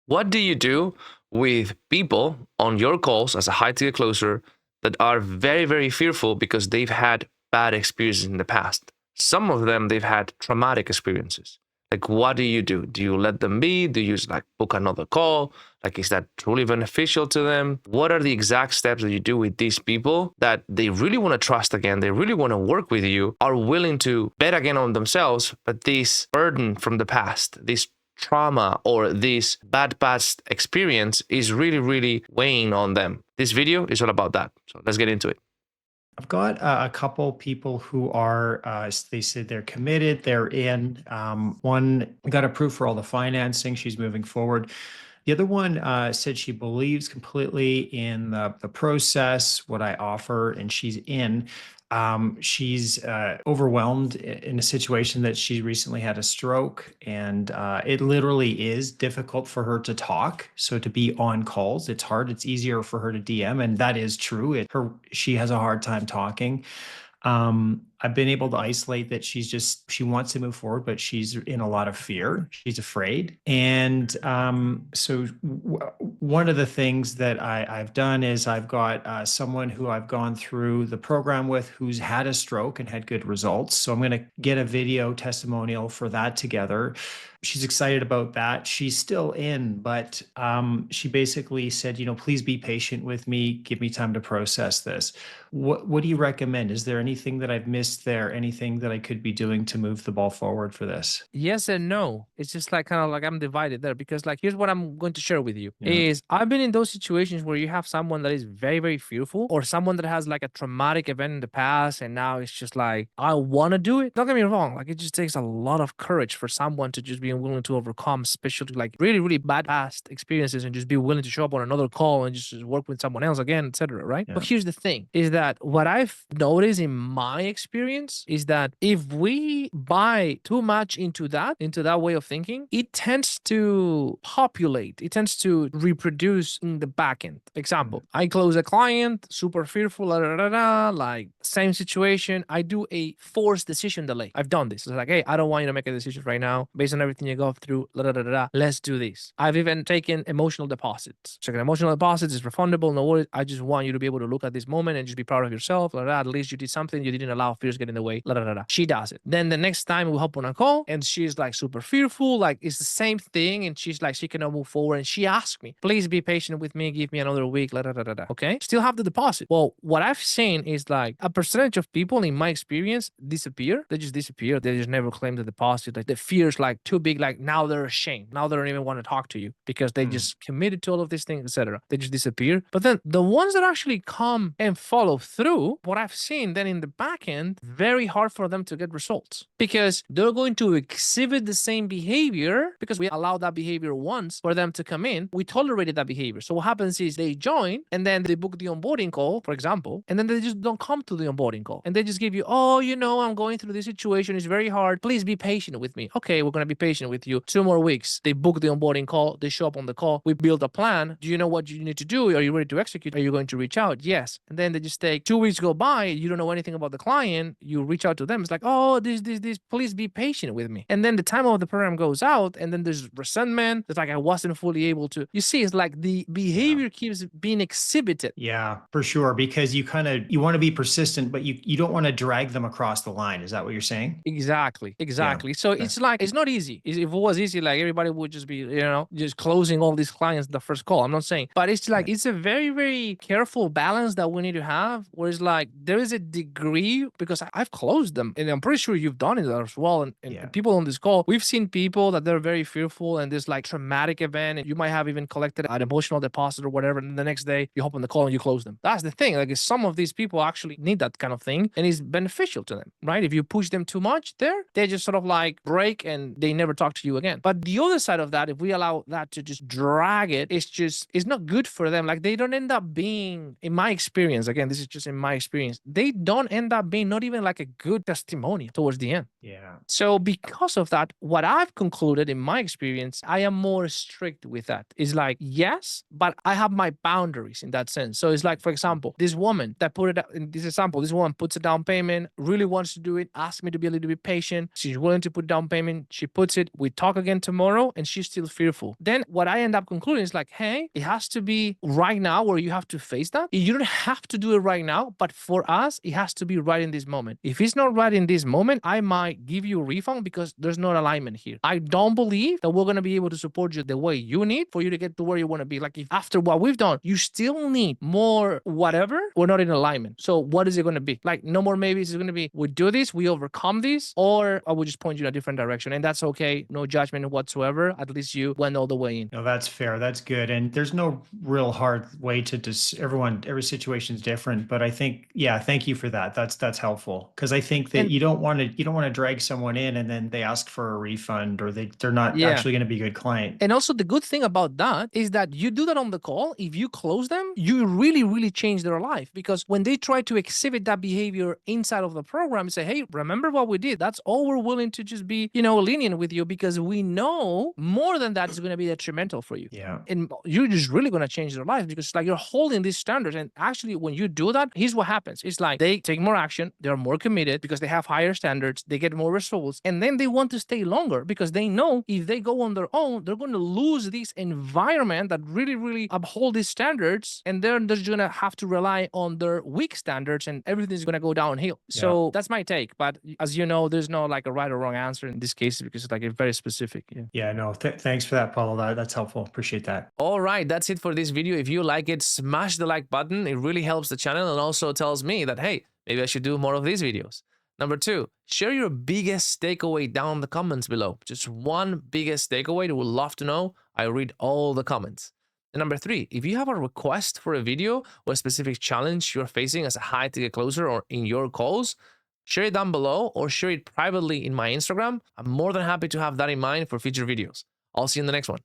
What do you do with people on your calls as a high ticket closer that are very, very fearful because they've had bad experiences in the past? Some of them, they've had traumatic experiences. Like, what do you do? Do you let them be? Do you like book another call? Like, is that truly beneficial to them? What are the exact steps that you do with these people that they really want to trust again? They really want to work with you, are willing to bet again on themselves, but this burden from the past, this trauma or this bad past experience is really, really weighing on them. This video is all about that. So let's get into it. I've got a couple people who are, they said they're committed, they're in. One got approved for all the financing, she's moving forward. The other one said she believes completely in the process, what I offer, and she's in. She's overwhelmed in a situation that she recently had a stroke, and it literally is difficult for her to talk. So to be on calls, it's hard. It's easier for her to DM, and that is true. She has a hard time talking. I've been able to isolate that she wants to move forward, but she's in a lot of fear. She's afraid. And one of the things that I've done is I've got someone who I've gone through the program with who's had a stroke and had good results. So I'm going to get a video testimonial for that together. She's excited about that. She's still in, but she basically said, please be patient with me. Give me time to process this. What do you recommend? Is there anything that I've missed there? Anything that I could be doing to move the ball forward for this? Yes and no. It's just like kind of like I'm divided there because like here's what I'm going to share with you Yeah. is I've been in those situations where you have someone that is very, very fearful or someone that has like a traumatic event in the past and now it's just like I want to do it. Don't get me wrong, like it just takes a lot of courage for someone to just be willing to overcome, especially like really, really bad past experiences and just be willing to show up on another call and just work with someone else again, etc. Right? Yeah. But here's the thing is that what I've noticed in my experience is that if we buy too much into that way of thinking, it tends to populate, it tends to reproduce in the back end. Example, I close a client, super fearful, like same situation. I do a forced decision delay. I've done this. It's like, hey, I don't want you to make a decision right now based on everything you go through. Let's do this. I've even taken emotional deposits. Checking emotional deposits is refundable. No worries. I just want you to be able to look at this moment and just be proud of yourself. At least you did something. You didn't allow fears get in the way. She does it. Then the next time we hop on a call and she's like super fearful, like it's the same thing. And she's like, she cannot move forward. And she asked me, please be patient with me. Give me another week. Okay. Still have the deposit. Well, what I've seen is like a percentage of people in my experience disappear. They just disappear. They just never claim the deposit. Like the fear's like too big. Like now they're ashamed. Now they don't even want to talk to you because they just committed to all of these things, etc. They just disappear. But then the ones that actually come and follow through, what I've seen then in the back end, very hard for them to get results because they're going to exhibit the same behavior because we allowed that behavior once for them to come in. We tolerated that behavior. So what happens is they join and then they book the onboarding call, for example, and then they just don't come to the onboarding call. And they just give you, oh, I'm going through this situation. It's very hard. Please be patient with me. Okay, we're going to be patient with you. 2 more weeks. They book the onboarding call. They show up on the call. We build a plan. Do you know what you need to do? Are you ready to execute? Are you going to reach out? Yes. And then they just take 2 weeks go by. You don't know anything about the client. You reach out to them. It's like, oh, this. Please be patient with me. And then the time of the program goes out, and then there's resentment. It's like I wasn't fully able to. You see, it's like the behavior keeps being exhibited. Yeah, for sure. Because you want to be persistent, but you don't want to drag them across the line. Is that what you're saying? Exactly. Yeah. So it's like it's not easy. If it was easy, like everybody would just be, just closing all these clients the first call. I'm not saying, but it's like it's a very, very careful balance that we need to have. Where it's like there is a degree because I've closed them, and I'm pretty sure you've done it as well. And people on this call, we've seen people that they're very fearful and this like traumatic event, and you might have even collected an emotional deposit or whatever. And the next day you hop on the call and you close them. That's the thing. Like some of these people actually need that kind of thing, and it's beneficial to them, right? If you push them too much, they just sort of like break and they never talk to you again. But the other side of that, if we allow that to just drag it, it's not good for them. Like they don't end up being, in my experience, again, this is just in my experience, they don't end up being not even like a good testimony towards the end. Yeah. So because of that, what I've concluded in my experience, I am more strict with that. It's like, yes, but I have my boundaries in that sense. So it's like, for example, this woman that put it in this example, this woman puts a down payment, really wants to do it, asks me to be a little bit patient. She's willing to put down payment. She puts it. We talk again tomorrow, and she's still fearful. Then what I end up concluding is like, hey, it has to be right now where you have to face that. You don't have to do it right now, but for us, it has to be right in this moment. If it's not right in this moment, I might give you a refund because there's no alignment here. I don't believe that we're going to be able to support you the way you need for you to get to where you want to be. Like if after what we've done, you still need more whatever, we're not in alignment. So what is it going to be? Like no more maybes. It's going to be, we do this, we overcome this, or I will just point you in a different direction. And that's okay. No judgment whatsoever. At least you went all the way in. No, that's fair. That's good. And there's no real hard way to every situation is different, but I think, yeah, thank you for that. That's helpful. Cause I think that And you don't want to drag someone in and then they ask for a refund or they're not yeah. actually going to be a good client. And also the good thing about that is that you do that on the call. If you close them, you really, really change their life, because when they try to exhibit that behavior inside of the program, say, hey, remember what we did? That's all we're willing to just be, lenient with you, because we know more than that is going to be detrimental for you. Yeah. And you're just really going to change their life, because like you're holding these standards. And actually, when you do that, here's what happens. It's like they take more action. They're more committed because they have higher standards. They get more results. And then they want to stay longer because they know if they go on their own, they're going to lose this environment that really, really uphold these standards. And then they're going to have to rely on their weak standards and everything's going to go downhill. So that's my take. But as you know, there's no like a right or wrong answer in this case, because it's like it's very specific. Yeah, no, thanks for that, Paulo. That's helpful. Appreciate that. All right, that's it for this video. If you like it, smash the like button. It really helps the channel and also tells me that, hey, maybe I should do more of these videos. Number 2, share your biggest takeaway down in the comments below. Just one biggest takeaway that we'd love to know. I read all the comments. And number 3, if you have a request for a video or a specific challenge you're facing as a high-ticket closer or in your calls, share it down below or share it privately in my Instagram. I'm more than happy to have that in mind for future videos. I'll see you in the next one.